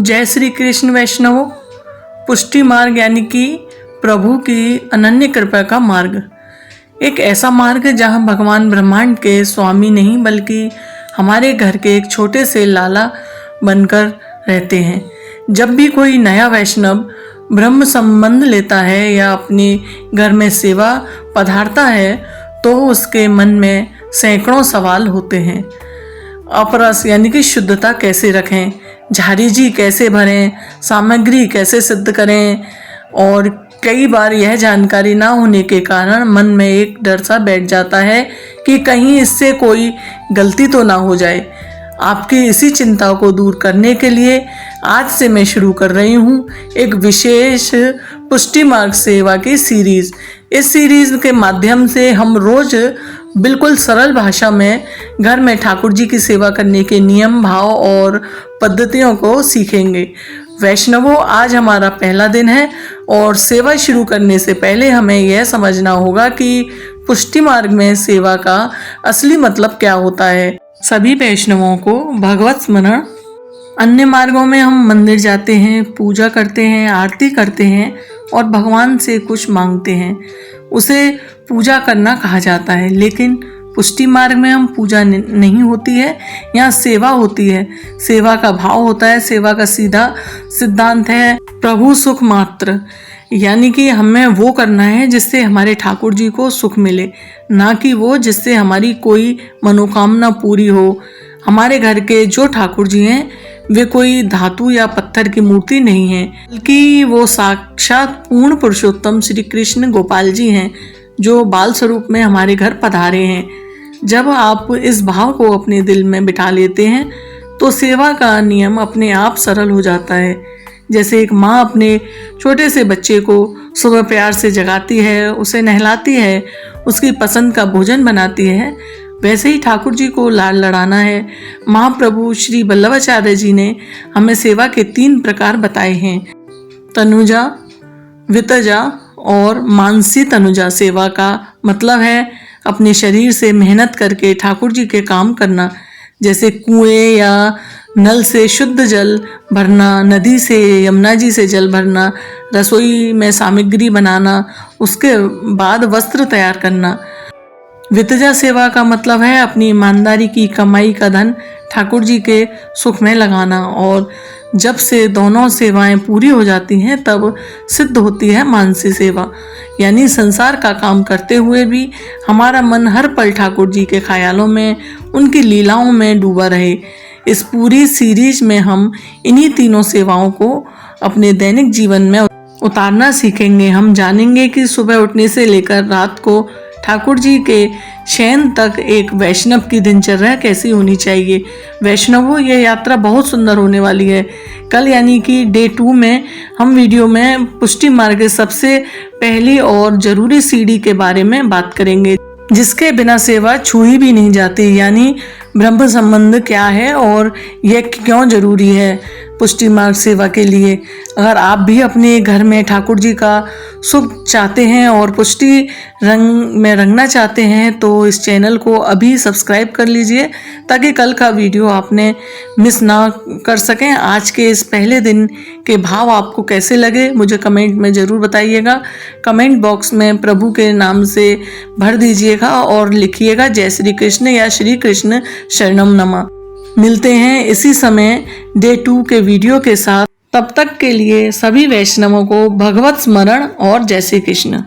जय श्री कृष्ण वैष्णवों। पुष्टि मार्ग यानी कि प्रभु की अनन्य कृपा का मार्ग, एक ऐसा मार्ग जहां भगवान ब्रह्मांड के स्वामी नहीं बल्कि हमारे घर के एक छोटे से लाला बनकर रहते हैं। जब भी कोई नया वैष्णव ब्रह्म संबंध लेता है या अपने घर में सेवा पधारता है तो उसके मन में सैकड़ों सवाल होते हैं। अपरस यानी कि शुद्धता कैसे रखें, झारी जी कैसे भरें, सामग्री कैसे सिद्ध करें, और कई बार यह जानकारी ना होने के कारण मन में एक डर सा बैठ जाता है कि कहीं इससे कोई गलती तो ना हो जाए। आपकी इसी चिंता को दूर करने के लिए आज से मैं शुरू कर रही हूँ एक विशेष पुष्टि मार्ग सेवा की सीरीज। इस सीरीज के माध्यम से हम रोज बिल्कुल सरल भाषा में घर में ठाकुर जी की सेवा करने के नियम, भाव और पद्धतियों को सीखेंगे। वैष्णवों, आज हमारा पहला दिन है और सेवा शुरू करने से पहले हमें यह समझना होगा कि पुष्टि मार्ग में सेवा का असली मतलब क्या होता है। सभी वैष्णवों को भगवत स्मरण। अन्य मार्गों में हम मंदिर जाते हैं, पूजा करते हैं, आरती करते हैं और भगवान से कुछ मांगते हैं, उसे पूजा करना कहा जाता है। लेकिन पुष्टि मार्ग में हम पूजा नहीं होती है, यहाँ सेवा होती है। सेवा का भाव होता है, सेवा का सीधा सिद्धांत है प्रभु सुख मात्र, यानी कि हमें वो करना है जिससे हमारे ठाकुर जी को सुख मिले, ना कि वो जिससे हमारी कोई मनोकामना पूरी हो। हमारे घर के जो ठाकुर जी हैं वे कोई धातु या पत्थर की मूर्ति नहीं है, बल्कि वो साक्षात पूर्ण पुरुषोत्तम श्री कृष्ण गोपाल जी हैं जो बाल स्वरूप में हमारे घर पधारे हैं। जब आप इस भाव को अपने दिल में बिठा लेते हैं तो सेवा का नियम अपने आप सरल हो जाता है। जैसे एक माँ अपने छोटे से बच्चे को सुबह प्यार से जगाती है, उसे नहलाती है, उसकी पसंद का भोजन बनाती है, वैसे ही ठाकुर जी को लाड लड़ाना है। महाप्रभु श्री वल्लभाचार्य जी ने हमें सेवा के 3 प्रकार बताए हैं, तनुजा, वितजा और मानसी तनुजा। सेवा का मतलब है अपने शरीर से मेहनत करके ठाकुर जी के काम करना, जैसे कुएं या नल से शुद्ध जल भरना, नदी से यमुना जी से जल भरना, रसोई में सामग्री बनाना, उसके बाद वस्त्र तैयार करना। वितजा सेवा का मतलब है अपनी ईमानदारी की कमाई का धन ठाकुर जी के सुख में लगाना, और जब से दोनों सेवाएं पूरी हो जाती हैं तब सिद्ध होती है मानसी सेवा, यानी संसार का काम करते हुए भी हमारा मन हर पल ठाकुर जी के ख्यालों में, उनकी लीलाओं में डूबा रहे। इस पूरी सीरीज में हम इन्हीं तीनों सेवाओं को अपने दैनिक जीवन में उतारना सीखेंगे। हम जानेंगे कि सुबह उठने से लेकर रात को ठाकुर जी के शयन तक एक वैष्णव की दिनचर्या कैसी होनी चाहिए। वैष्णवों, यह यात्रा बहुत सुंदर होने वाली है। कल यानी कि डे 2 में हम वीडियो में पुष्टि मार्ग के सबसे पहली और जरूरी सीढ़ी के बारे में बात करेंगे, जिसके बिना सेवा छुई भी नहीं जाती, यानी ब्रह्म संबंध क्या है और यह क्यों जरूरी है पुष्टि मार्ग सेवा के लिए। अगर आप भी अपने घर में ठाकुर जी का सुख चाहते हैं और पुष्टि रंग में रंगना चाहते हैं तो इस चैनल को अभी सब्सक्राइब कर लीजिए ताकि कल का वीडियो आपने मिस ना कर सकें। आज के इस पहले दिन के भाव आपको कैसे लगे मुझे कमेंट में ज़रूर बताइएगा। कमेंट बॉक्स में प्रभु के नाम से भर दीजिएगा और लिखिएगा जय श्री कृष्ण या श्री कृष्ण शरणम नमः। मिलते हैं इसी समय डे 2 के वीडियो के साथ। तब तक के लिए सभी वैष्णवों को भगवत स्मरण और जय श्री कृष्ण।